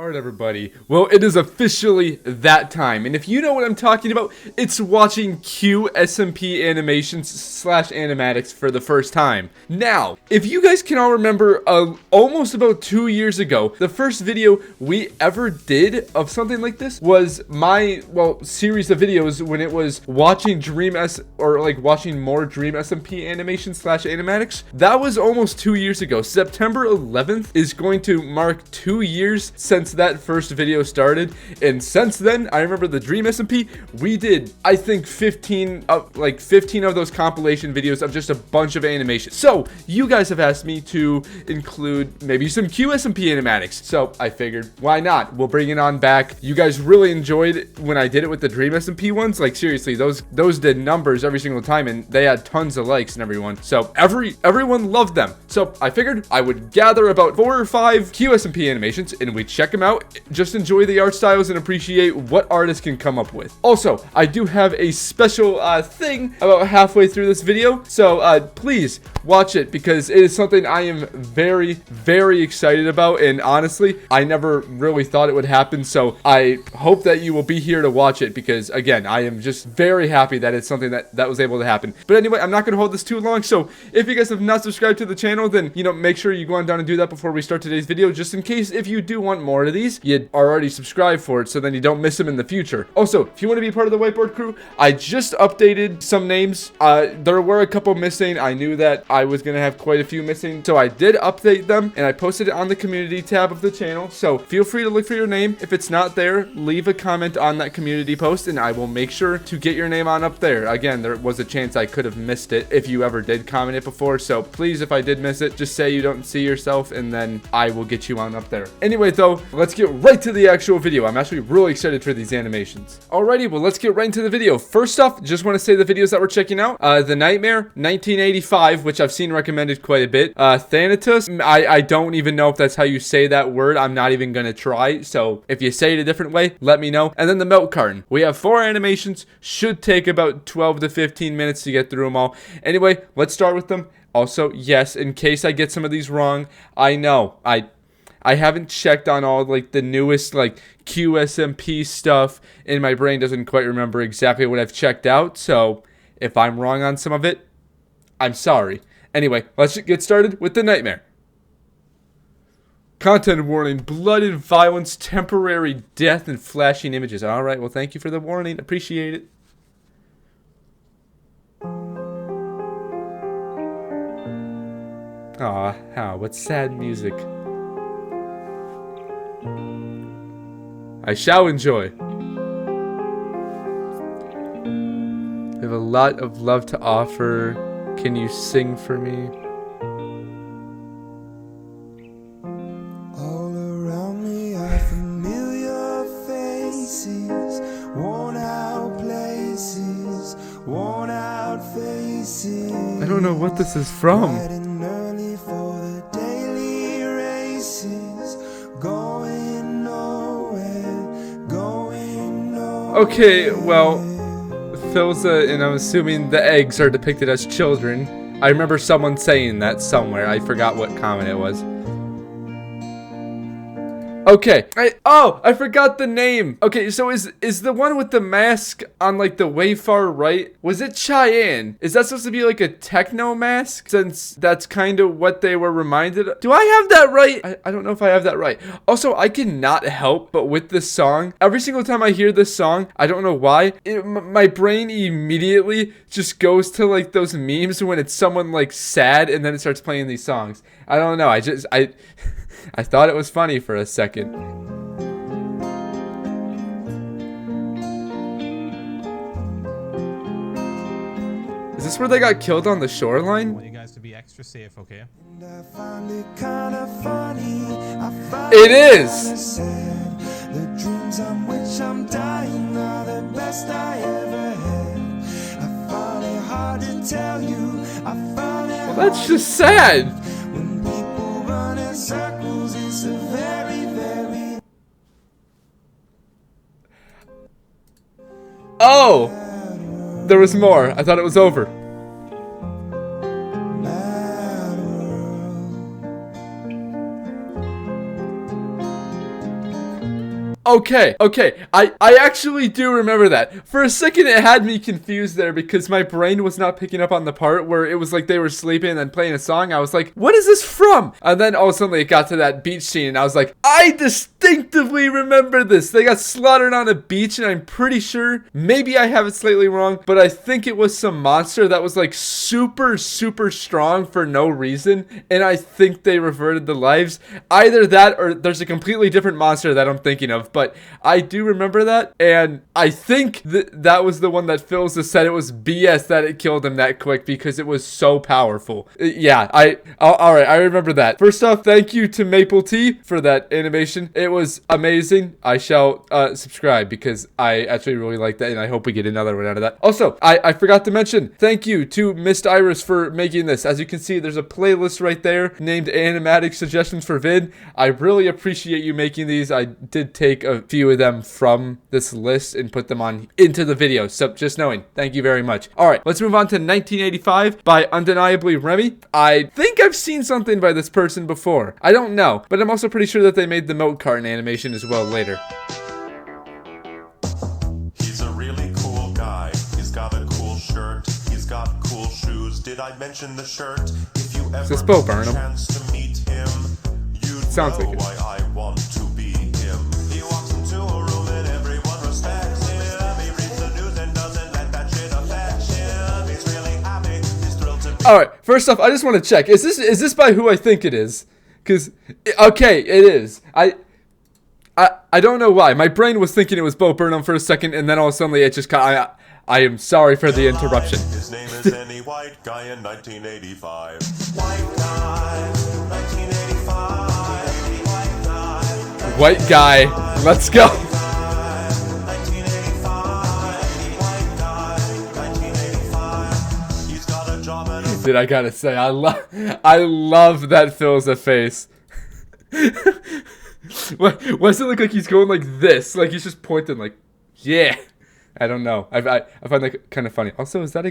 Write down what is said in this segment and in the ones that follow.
Alright everybody, well it is officially that time, and if you know what I'm talking about, it's watching QSMP Animations / Animatics for the first time. Now, if you guys can all remember, almost about 2 years ago, the first video we ever did of something like this was my, series of videos when it was watching watching more Dream SMP Animations / Animatics. That was almost 2 years ago. September 11th is going to mark 2 years since that first video started, and since then, I remember the Dream SMP, we did, I think 15 of those compilation videos of just a bunch of animations. So, you guys have asked me to include maybe some QSMP animatics, so I figured, why not? We'll bring it on back. You guys really enjoyed when I did it with the Dream SMP ones, like seriously, those did numbers every single time, and they had tons of likes and everyone, so everyone loved them. So, I figured I would gather about 4 or 5 QSMP animations, and we'd check them out, just enjoy the art styles and appreciate what artists can come up with. Also, I do have a special thing about halfway through this video, so please watch it because it is something I am very, very excited about, and honestly, I never really thought it would happen, so I hope that you will be here to watch it because, again, I am just very happy that it's something that was able to happen. But anyway, I'm not going to hold this too long, so if you guys have not subscribed to the channel, then, make sure you go on down and do that before we start today's video, just in case if you do want more of these, you are already subscribed for it, so then you don't miss them in the future. Also, if you want to be part of the whiteboard crew, I just updated some names. There were a couple missing. I knew that I was going to have quite a few missing, so I did update them, and I posted it on the community tab of the channel, so feel free to look for your name. If it's not there, leave a comment on that community post, and I will make sure to get your name on up there. Again, there was a chance I could have missed it if you ever did comment it before, so please, if I did miss it, just say you don't see yourself, and then I will get you on up there. Anyway, though, let's get right to the actual video. I'm actually really excited for these animations. Alrighty, well, let's get right into the video. First off, just want to say the videos that we're checking out. The Nightmare, 1985, which I've seen recommended quite a bit. Thanatos, I don't even know if that's how you say that word. I'm not even gonna try, so if you say it a different way, let me know. And then the Milk Carton. We have 4 animations, should take about 12 to 15 minutes to get through them all. Anyway, let's start with them. Also, yes, in case I get some of these wrong, I know, I haven't checked on all, the newest, QSMP stuff, and my brain doesn't quite remember exactly what I've checked out, so if I'm wrong on some of it, I'm sorry. Anyway, let's get started with the Nightmare. Content warning, blood and violence, temporary death, and flashing images. Alright, well, thank you for the warning. Appreciate it. Aw, what sad music. I shall enjoy. We have a lot of love to offer. Can you sing for me? All around me are familiar faces, worn out places, worn out faces. I don't know what this is from. Bright and early for the daily races, going nowhere, going nowhere. Okay, well, philza, and I'm assuming the eggs are depicted as children. I remember someone saying that somewhere. I forgot what comment it was. Okay, I forgot the name. Okay, so is the one with the mask on the way far right, was it Chayanne? Is that supposed to be a techno mask, since that's kind of what they were reminded of? Do I have that right? I don't know if I have that right. Also, I cannot help but with this song, every single time I hear this song, I don't know why, my brain immediately just goes to those memes when it's someone sad and then it starts playing these songs. I don't know, I thought it was funny for a second. Is this where they got killed on the shoreline? I want you guys to be extra safe, okay? It is! The dreams on which I'm dying are the best I ever had. I found it hard to tell you. I found it. Well, that's just sad. When people run in circles, it's a very, very. Oh! There was more. I thought it was over. Okay, I actually do remember that. For a second, it had me confused there because my brain was not picking up on the part where it was like they were sleeping and then playing a song. I was like, what is this from? And then all of a sudden it got to that beach scene and I was like, I distinctively remember this. They got slaughtered on a beach and I'm pretty sure, maybe I have it slightly wrong, but I think it was some monster that was like super strong for no reason. And I think they reverted the lives. Either that or there's a completely different monster that I'm thinking of. But I do remember that, and I think that was the one that philza said it was BS that it killed him that quick because it was so powerful. Yeah, all right, I remember that. First off, thank you to Maple T for that animation. It was amazing. I shall subscribe because I actually really like that, and I hope we get another one out of that. Also, I forgot to mention, thank you to Mist Iris for making this. As you can see, there's a playlist right there named Animatic Suggestions for Vid. I really appreciate you making these. I did take a few of them from this list and put them on into the video, so just knowing, thank you very much. All right, let's move on to 1985 by Undeniably Remy. I think I've seen something by this person before. I don't know, but I'm also pretty sure that they made the milk carton animation as well later. He's a really cool guy. He's got a cool shirt. He's got cool shoes. Did I mention the shirt? If you ever this Bo get a Burnham? chance to meet him, you Sounds know like it. why I want to be him. He walks into a room and everyone respects him. He reads the news and doesn't let that shit affect him. He's really happy. He's thrilled to be. All right, first off, I just want to check. Is this by who I think it is? Because, okay, it is. I don't know why. My brain was thinking it was Bo Burnham for a second, and then all of a sudden it just got. I am sorry for the interruption. His name is Any White Guy in 1985. White guy, 1985. White guy. White guy, let's go. 1985. White guy, 1985. He's got a job and a Dude, I gotta say, I love that philza face. Why does it look like he's going like this? Like he's just pointing like, yeah. I don't know. I find that kind of funny. Also, is that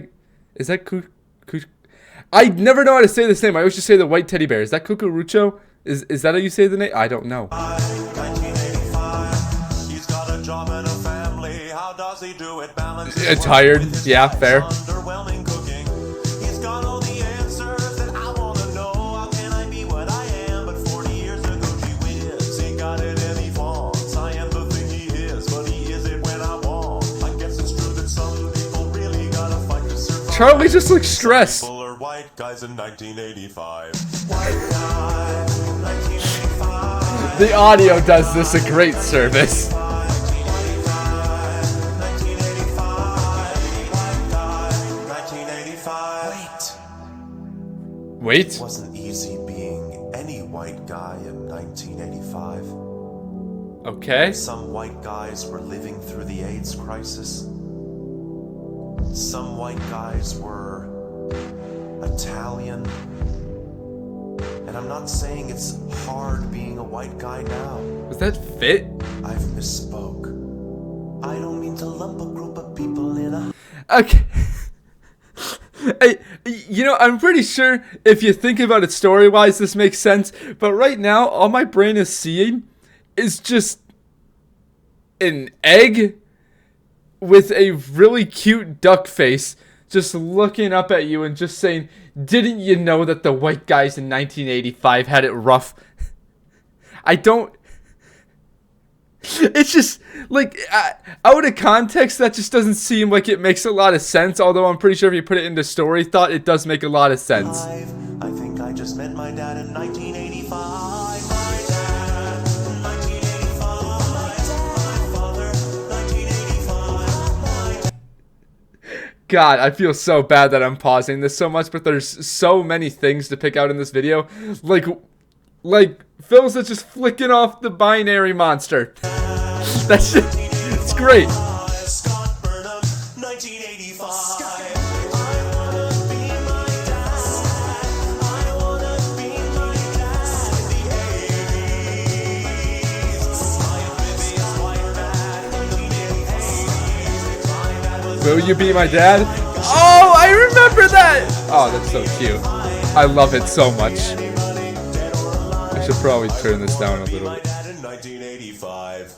I never know how to say this name. I always just say the white teddy bear. Is that Cucurucho? Is that how you say the name? I don't know. 1985. He's got a job and a family. How does he do it? Balancing Tired. work with his Yeah, wife's fair. Underwhelming cooking. He's got all the answers that I want to know. How can I be what I am? But 40 years ago, gee whiz, he got it and he flaunts. I am the thing he is, but he is it when I want. I guess it's true that some people really gotta fight to survive. Charlie just looks stressed. People are white guys in 1985. White guy, 1985. The audio does this a great service. 1985. Wait. It wasn't easy being any white guy in 1985. Okay. Some white guys were living through the AIDS crisis. Some white guys were Italian. And I'm not saying it's hard being a white guy now. Was that fit? I've misspoke. I don't mean to lump a group of people in a... Okay. I'm pretty sure if you think about it story-wise, this makes sense. But right now, all my brain is seeing is just an egg with a really cute duck face just looking up at you and just saying, didn't you know that the white guys in 1985 had it rough? It's just, like, out of context, that just doesn't seem like it makes a lot of sense. Although I'm pretty sure if you put it into story thought, it does make a lot of sense. I think I just met my dad in 1985. My dad, 1985. My father, 1985. God, I feel so bad that I'm pausing this so much, but there's so many things to pick out in this video. Like philza just flicking off the binary monster. That's just, it's great. Scott Burnham, 1985. I wanna be my dad. I wanna be my dad in the 80s. My oblivious white dad, 1980s. Will you be my dad? Oh, I remember that! Oh, that's so cute. I love it so much. I should probably turn this down a little My bit. dad in 1985.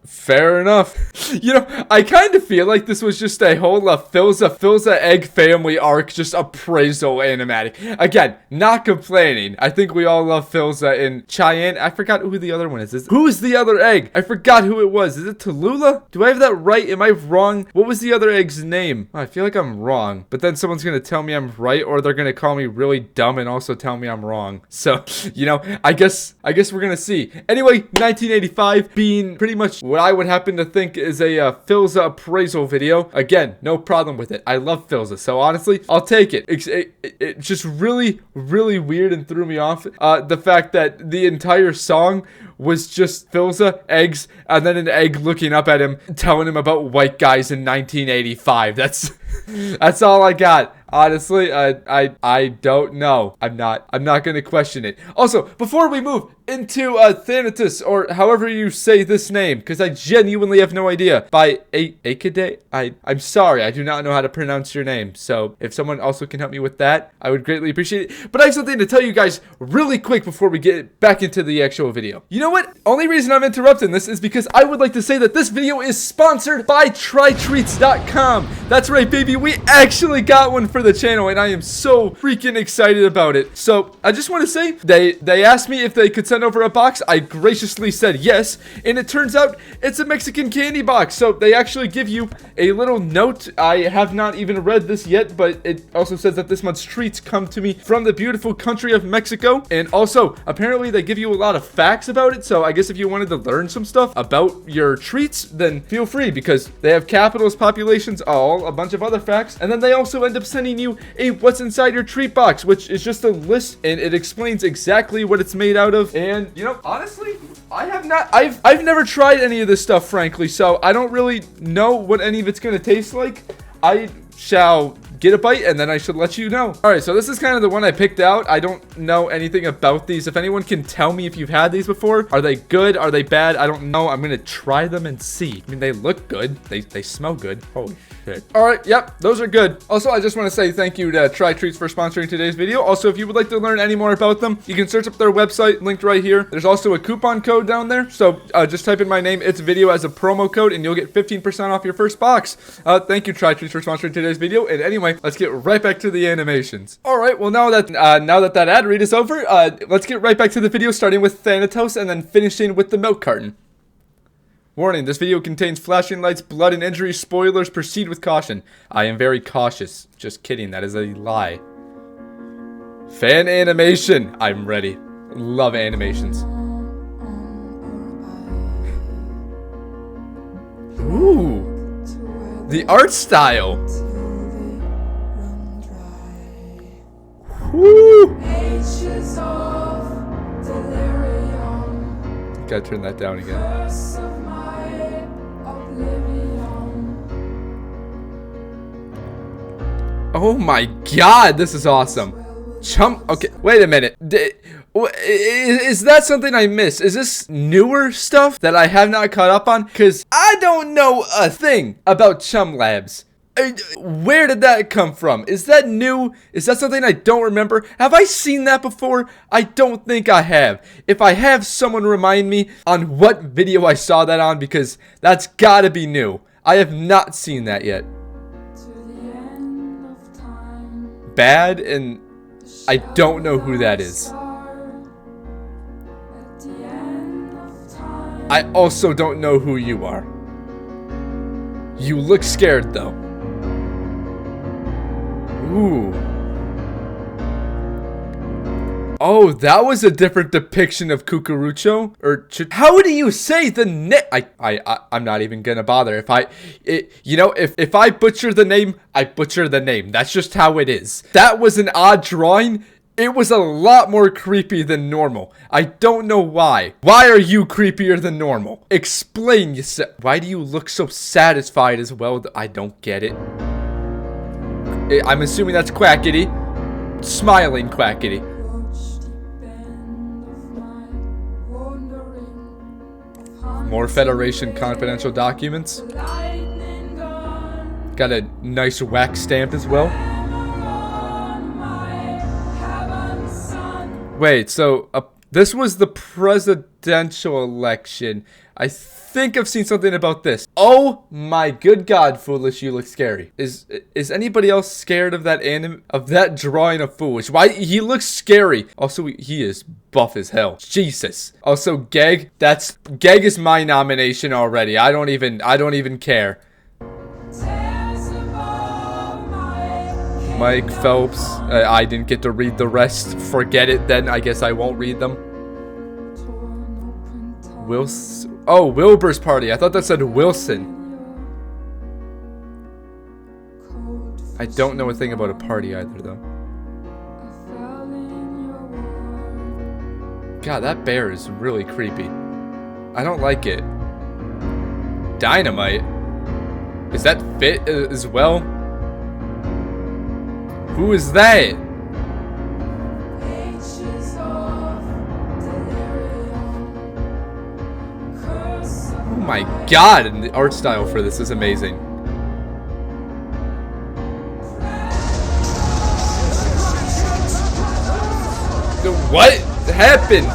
Fair enough. You know, I kind of feel like this was just a whole philza egg family arc, just appraisal animatic. Again, not complaining. I think we all love philza and chayanne. I forgot who the other one is. Who is the other egg? I forgot who it was. Is it tallulah? Do I have that right? Am I wrong? What was the other egg's name? Oh, I feel like I'm wrong. But then someone's gonna tell me I'm right, or they're gonna call me really dumb and also tell me I'm wrong. So, you know, I guess we're gonna see. Anyway, 1985 being pretty much what I would happen to think is a philza appraisal video. Again, no problem with it. I love philza, so honestly, I'll take it. It's just really, really weird and threw me off. The fact that the entire song was just philza, eggs, and then an egg looking up at him, telling him about white guys in 1985. That's all I got. Honestly, I don't know. I'm not gonna question it. Also, before we move into Thanatos, or however you say this name, because I genuinely have no idea, by Akade, I'm sorry, I do not know how to pronounce your name. So if someone also can help me with that, I would greatly appreciate it. But I have something to tell you guys really quick before we get back into the actual video. You know what? Only reason I'm interrupting this is because I would like to say that this video is sponsored by TryTreats.com. That's right, baby. We actually got one for the channel, and I am so freaking excited about it. So I just want to say they asked me if they could send over a box. I graciously said yes, and it turns out it's a Mexican candy box. So they actually give you a little note. I have not even read this yet, but it also says that this month's treats come to me from the beautiful country of Mexico. And also, apparently they give you a lot of facts about it. So I guess if you wanted to learn some stuff about your treats, then feel free, because they have capitals, populations, a bunch of other facts. And then they also end up sending you a what's inside your treat box, which is just a list, and it explains exactly what it's made out of. And you know, honestly, I've never tried any of this stuff, frankly, so I don't really know what any of it's gonna taste like. I shall get a bite, and then I should let you know. All right, so this is kind of the one I picked out. I don't know anything about these. If anyone can tell me if you've had these before, are they good? Are they bad? I don't know. I'm gonna try them and see. I mean, they look good. They smell good. Holy shit. All right, yep, those are good. Also, I just want to say thank you to TryTreats for sponsoring today's video. Also, if you would like to learn any more about them, you can search up their website, linked right here. There's also a coupon code down there, so just type in my name, ItsVideo, as a promo code, and you'll get 15% off your first box. Thank you, TryTreats, for sponsoring today's video. And anyway, let's get right back to the animations. All right, well, now that that ad read is over, let's get right back to the video, starting with Thanatos and then finishing with the milk carton. Warning, this video contains flashing lights, blood, and injury. Spoilers, proceed with caution. I am very cautious. Just kidding, that is a lie. Fan animation. I'm ready. Love animations. Ooh. The art style. Woo. Gotta turn that down again. Oh my god, this is awesome. Okay, wait a minute. Is that something I missed? Is this newer stuff that I have not caught up on? Because I don't know a thing about Chum Labs. Where did that come from? Is that new? Is that something I don't remember? Have I seen that before? I don't think I have. If I have, someone remind me on what video I saw that on, because that's gotta be new. I have not seen that yet. Bad, and I don't know who that is. I also don't know who you are. You look scared though. Ooh. Oh, that was a different depiction of Cucurucho. Or how do you say the name? I'm not even gonna bother. If I butcher the name, I butcher the name. That's just how it is. That was an odd drawing. It was a lot more creepy than normal. I don't know why. Why are you creepier than normal? Explain yourself. Why do you look so satisfied as well? I don't get it. I'm assuming that's Quackity. Smiling Quackity. More Federation confidential documents. Got a nice wax stamp as well. Wait, so This was the presidential election. I think I've seen something about this. Oh my good God, Foolish, you look scary. Is anybody else scared of that drawing of Foolish? Why he looks scary. Also, he is buff as hell. Jesus. Also, Geg is my nomination already. I don't even care. Mike Phelps. I didn't get to read the rest. Forget it then. I guess I won't read them. Oh, Wilbur's party. I thought that said Wilson. I don't know a thing about a party either, though. God, that bear is really creepy. I don't like it. Dynamite? Is that fit as well? Who is that? Oh my God, and the art style for this is amazing. What happened?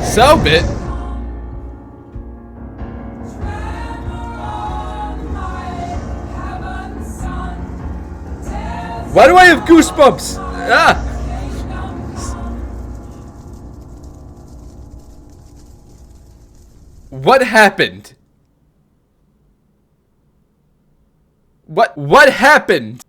Cellbit? Why do I have goosebumps? Ah! What happened? What happened?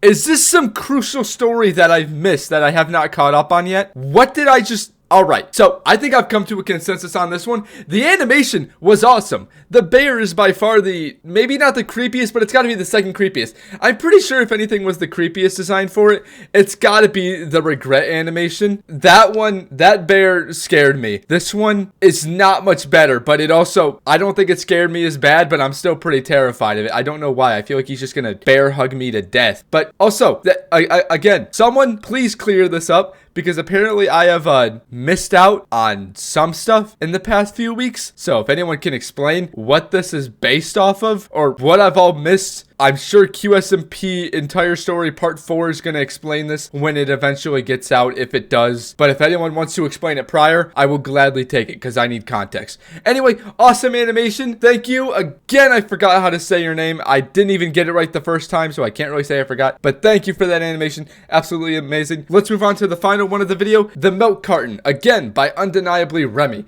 Is this some crucial story that I've missed that I have not caught up on yet? What did I just... Alright, so I think I've come to a consensus on this one. The animation was awesome. The bear is by far maybe not the creepiest, but it's gotta be the second creepiest. I'm pretty sure if anything was the creepiest design for it, it's gotta be the regret animation. That bear scared me. This one is not much better, but it also, I don't think it scared me as bad, but I'm still pretty terrified of it. I don't know why. I feel like he's just gonna bear hug me to death. But also, again, someone please clear this up, because apparently I have missed out on some stuff in the past few weeks. So if anyone can explain what this is based off of or what I've all missed, I'm sure QSMP Entire Story Part 4 is going to explain this when it eventually gets out, if it does. But if anyone wants to explain it prior, I will gladly take it because I need context. Anyway, awesome animation. Thank you. Again, I forgot how to say your name. I didn't even get it right the first time, so I can't really say I forgot. But thank you for that animation. Absolutely amazing. Let's move on to the final one of the video, the milk carton. Again, by Undeniably Remy.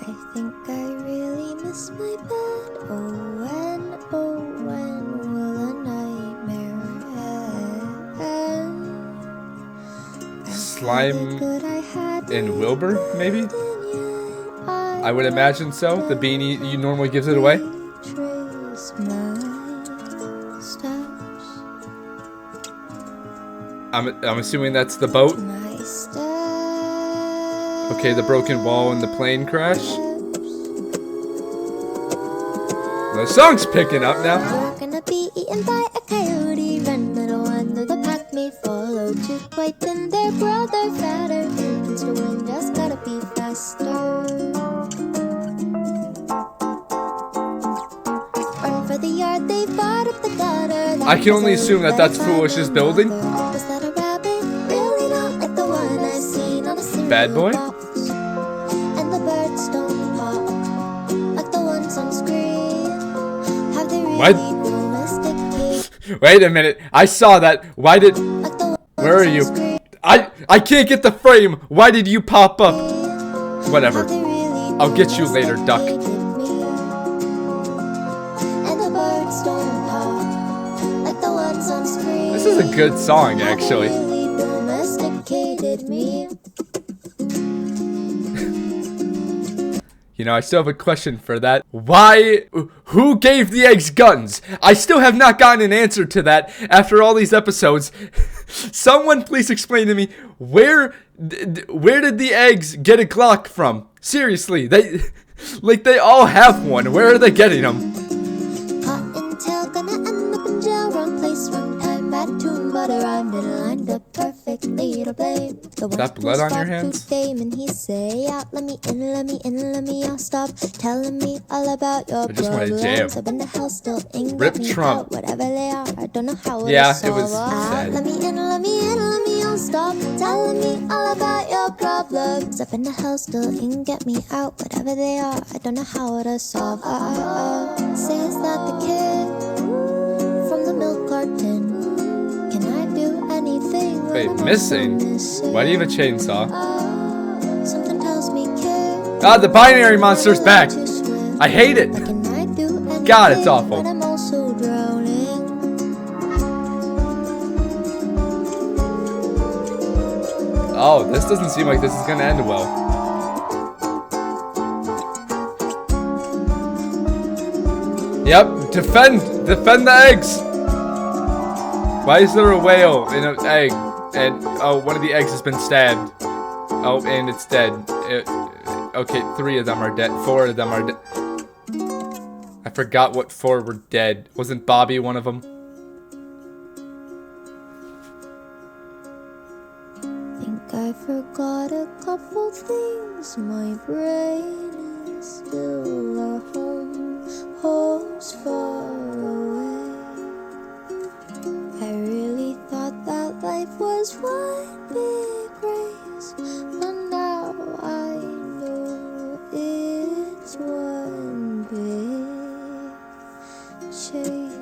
I think I really miss my bed. Oh, when will a nightmare end? Slime and Wilbur, maybe? I would imagine so. The beanie you normally gives it away. I'm assuming that's the boat. Okay, the broken wall and the plane crash. The song's picking up now. You're gonna be eaten by a coyote. Run, little one, though the pack may follow. Two white and their brother fatter. Against the wind, just gotta be faster. Run for the yard, they fought up the gutter. I can only assume that that's Foolish's building. Was that a rabbit? Really not like the one I seen on a cereal Bad boy? box. And the birds don't pop like the ones on screen. Have they really What? domesticated Wait a minute. I saw that. Why did... like the ones Where are on you? screen? I can't get the frame. Why did you pop up? Whatever. Have they really I'll get you later, duck. domesticated me? And the birds don't pop like the ones on screen. This is a good song, Have they actually. really domesticated me? You know, I still have a question for that. Why? Who gave the eggs guns? I still have not gotten an answer to that after all these episodes. Someone please explain to me, where did the eggs get a Glock from? Seriously, they all have one. Where are they getting them? Cotton tail gonna end up in jail. Wrong place, wrong time, bad tune, but I rhymed and lined up perfectly to play. The one that blood on your who's hands? to fame and he say out, let me in, let me in, let me out. Stop telling me all about your I just wanna jam. problems. I've been to hell still ain't Rip got me Trump. out. Whatever they are, I don't know how Yeah, to it was solve. sad. Let me in, let me in, let me out. Stop telling me all about your problems. I've been to hell still ain't get me out. Whatever they are, I don't know how to solve. Say it's not the kid from the milk carton. Can I do anything? Wait, when I'm missing? missing? Why do you have a chainsaw? Something tells me, kid. Ah, the binary monster's back. too swift. I hate it. But can I do anything God, it's awful. when I'm also drowning? Oh, this doesn't seem like this is gonna end well. Yep, defend the eggs. Why is there a whale in an egg? And oh, one of the eggs has been stabbed. Oh, and it's dead. Okay, 3 of them are dead. 4 of them are dead. I forgot what 4 were dead. Wasn't Bobby one of them? Think I forgot a couple things. My brain is still a home's far away. I really thought that life was one big race, but now I know it's one big chase.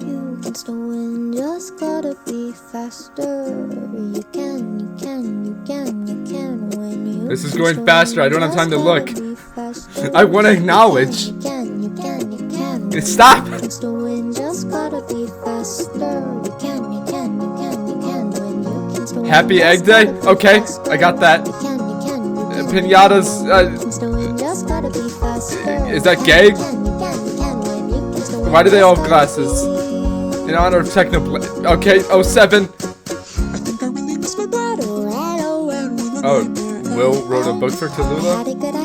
You can still win, just gotta be faster. You can win. This is going faster. I don't have time to look. I want to acknowledge. You can win. Stop! You can still win, just gotta be faster. You can win. You can still win, Happy Egg just Day? gotta be Okay, faster. I got that. You can Pinatas. You can still win, just gotta be faster. Is that gay? You can win. You can still win, Why do they all have just gotta glasses? be- In honor of Techno. Okay, 07. Oh, Will wrote a book for I Tallulah.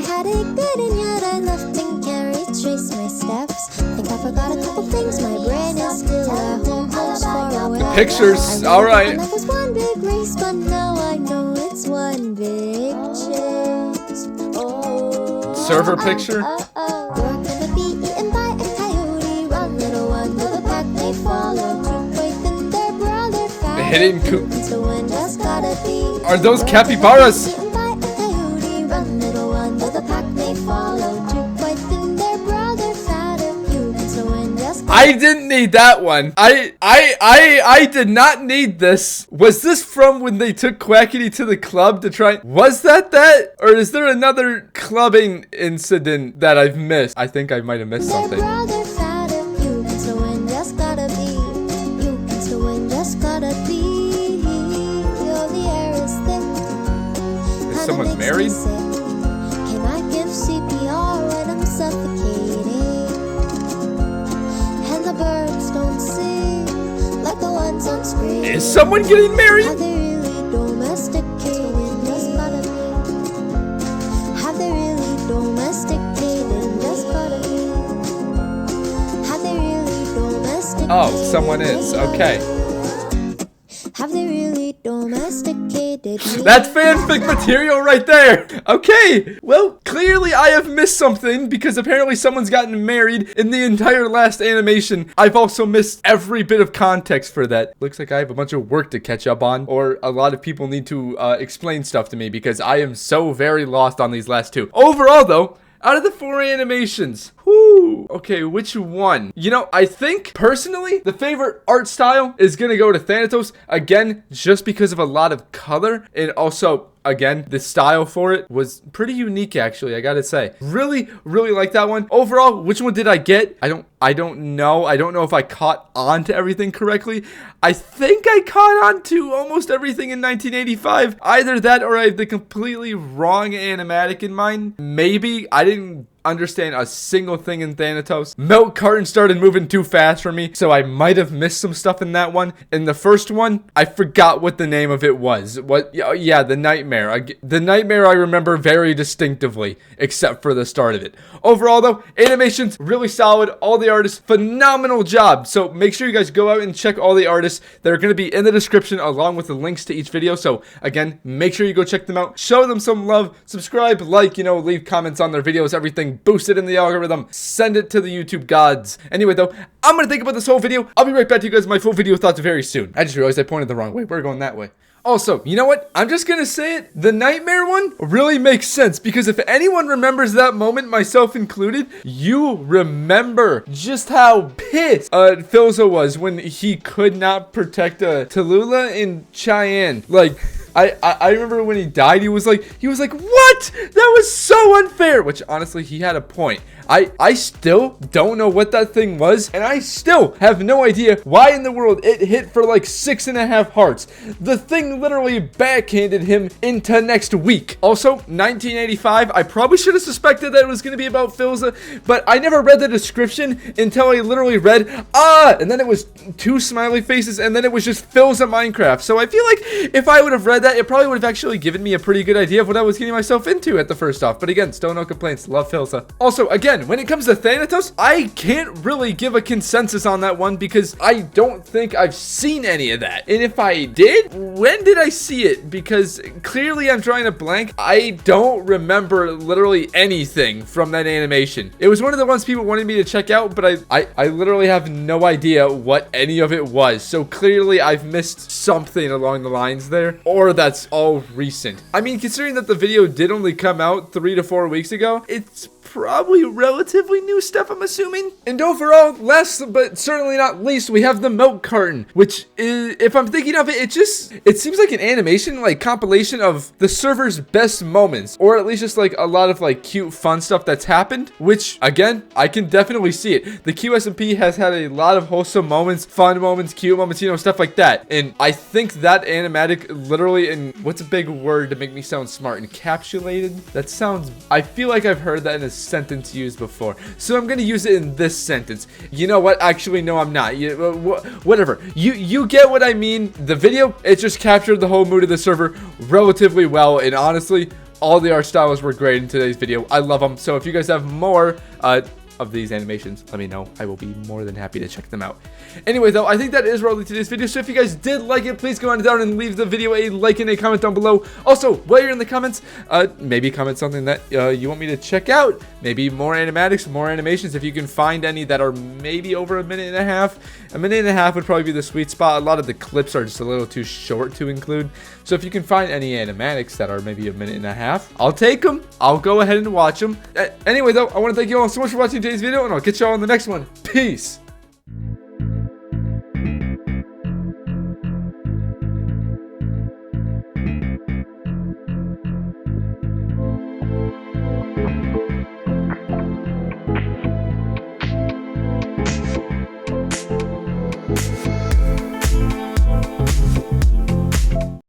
had it good, and yet I left and can't retrace my steps. Think I forgot a couple things, my brain is still at home, far away. Pictures, I alright. life was one big race, but now I know it's one big chase. Oh, Server picture? You're gonna be eaten by a coyote. Run, little one, to the pack they follow. Two boys and their brother found. Hidden coop. So one just gotta be. Are those capybaras? Eaten by a coyote. Run, little one, to the pack they follow. Two boys and their brother fatter. You can so one just. I didn't need that one. I did not need this. Was this from when they took Quackity to the club to try? Was that? Or is there another clubbing incident that I've missed? I think I might have missed Their something. brother fatter. You can so one just gotta be. You can so one just gotta be. You're the air is thick. Is someone married? Can I give CPR when I'm suffocating? And the birds don't sing like the ones on screen. Is someone getting married? Have they really domesticated? Just gotta be. Have they really domesticated? Just gotta be. Have they really domesticated? Oh, someone is. Okay. Have they really domesticated me? That's fanfic material right there. Okay. Well, clearly I have missed something because apparently someone's gotten married in the entire last animation. I've also missed every bit of context for that. Looks like I have a bunch of work to catch up on, or a lot of people need to explain stuff to me because I am so very lost on these last 2. Overall, though, out of the 4 animations, whoo, okay, which one? You know, I think, personally, the favorite art style is gonna go to Thanatos, again, just because of a lot of color, and also, again, the style for it was pretty unique, actually, I gotta say. Really, really like that one. Overall, which one did I get? I don't know. I don't know if I caught on to everything correctly. I think I caught on to almost everything in 1985. Either that or I have the completely wrong animatic in mind. Maybe. I didn't understand a single thing in Thanatos. Milk carton started moving too fast for me, so I might have missed some stuff in that one. In the first one, I forgot what the name of it was. Yeah, the nightmare. The nightmare I remember very distinctively, except for the start of it. Overall though, animations really solid. All the artists, phenomenal job. So make sure you guys go out and check all the artists. They're going to be in the description along with the links to each video. So again, make sure you go check them out. Show them some love. Subscribe, like, leave comments on their videos. Everything boosted in the algorithm. Send it to the YouTube gods. Anyway though, I'm going to think about this whole video. I'll be right back to you guys with my full video thoughts very soon. I just realized I pointed the wrong way. We're going that way. Also, you know what? I'm just gonna say it. The nightmare one really makes sense because if anyone remembers that moment, myself included, you remember just how pissed Philza was when he could not protect Tallulah and Chayanne. Like, I remember when he died, he was like, what? That was so unfair. Which honestly, he had a point. I still don't know what that thing was, and I still have no idea why in the world it hit for like 6.5 hearts. The thing literally backhanded him into next week. Also, 1985, I probably should have suspected that it was going to be about Philza, but I never read the description until I literally read, and then it was 2 smiley faces, and then it was just Philza Minecraft. So I feel like if I would have read that, it probably would have actually given me a pretty good idea of what I was getting myself into at the first off. But again, still no complaints. Love Philza. Also, again, when it comes to Thanatos, I can't really give a consensus on that one because I don't think I've seen any of that. And if I did, when did I see it? Because clearly I'm drawing a blank. I don't remember literally anything from that animation. It was one of the ones people wanted me to check out, but I literally have no idea what any of it was. So clearly I've missed something along the lines there, or that's all recent. I mean, considering that the video did only come out 3 to 4 weeks ago, it's probably relatively new stuff, I'm assuming. And overall, last but certainly not least, we have the milk carton, which is, if I'm thinking of it, it seems like an animation, like compilation of the server's best moments, or at least just like a lot of like cute fun stuff that's happened, which again, I can definitely see it. The QSMP has had a lot of wholesome moments, fun moments, cute moments, stuff like that. And I think that animatic literally, and what's a big word to make me sound smart, encapsulated? That sounds, I feel like I've heard that in a sentence used before, so I'm gonna use it in this sentence. You know what? Actually, no, I'm not. Whatever. You get what I mean. The video, it just captured the whole mood of the server relatively well, and honestly, all the art styles were great in today's video. I love them. So if you guys have more of these animations, let me know. I will be more than happy to check them out. Anyway though, I think that is really today's video. So if you guys did like it, please go on down and leave the video a like and a comment down below. Also, while you're in the comments, maybe comment something that you want me to check out. Maybe more animatics, more animations. If you can find any that are maybe over a minute and a half. A minute and a half would probably be the sweet spot. A lot of the clips are just a little too short to include. So if you can find any animatics that are maybe a minute and a half, I'll take them. I'll go ahead and watch them. Anyway though, I want to thank you all so much for watching today's video, and I'll get you all in the next one. Peace.